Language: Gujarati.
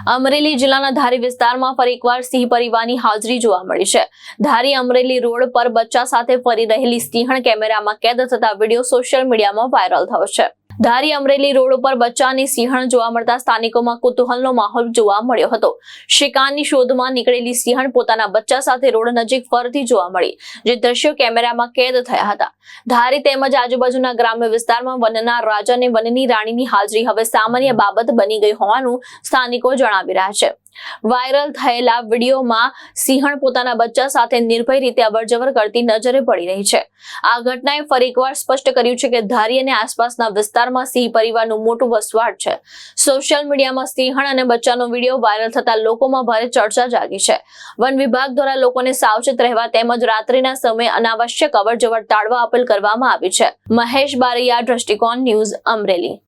અમરેલી જિલ્લાના ધારી વિસ્તારમાં ફરી એકવાર સિંહ પરિવારની હાજરી જોવા મળી છે। ધારી અમરેલી રોડ પર બચ્ચા સાથે ફરી રહેલી સિંહણ કેમેરામાં કેદ થતા વિડીયો સોશિયલ મીડિયામાં વાયરલ થયો છે। ધારી અમરેલી રોડ ઉપર બચ્ચાની સિંહણ જોવા મળતા સ્થાનિકોમાં કુતૂહલનો માહોલ જોવા મળ્યો હતો। શિકારની શોધમાં નીકળેલી સિંહણ પોતાના બચ્ચા સાથે રોડ નજીક ફરતી જોવા મળી, જે દ્રશ્યો કેમેરામાં કેદ થયા હતા। ધારી તેમજ આજુબાજુના ગ્રામ્ય વિસ્તારમાં વનના રાજા અને વનની રાણીની હાજરી હવે સામાન્ય બાબત બની ગઈ હોવાનું સ્થાનિકો જણાવી રહ્યા છે। વાયરલ થયેલા વિડીયોમાં સિંહણ પોતાના બચ્ચા સાથે નિર્ભય રીતે અવરજવર કરતી નજરે પડી રહી છે। આ ઘટનાએ ફરી એકવાર સ્પષ્ટ કર્યું છે કે ધારી અને આસપાસના વિસ્તારમાં સિંહ પરિવારનું મોટું વસવાટ છે। સોશિયલ મીડિયામાં સિંહણ અને બચ્ચાનો વિડીયો વાયરલ થતા લોકોમાં ભારે ચર્ચા જાગી છે। વન વિભાગ દ્વારા લોકોને સાવચેત રહેવા તેમજ રાત્રિના સમયે અનાવશ્યક અવરજવર ટાળવા અપીલ કરવામાં આવી છે। મહેશ બારૈયા, દ્રષ્ટિકોણ ન્યૂઝ, અમરેલી।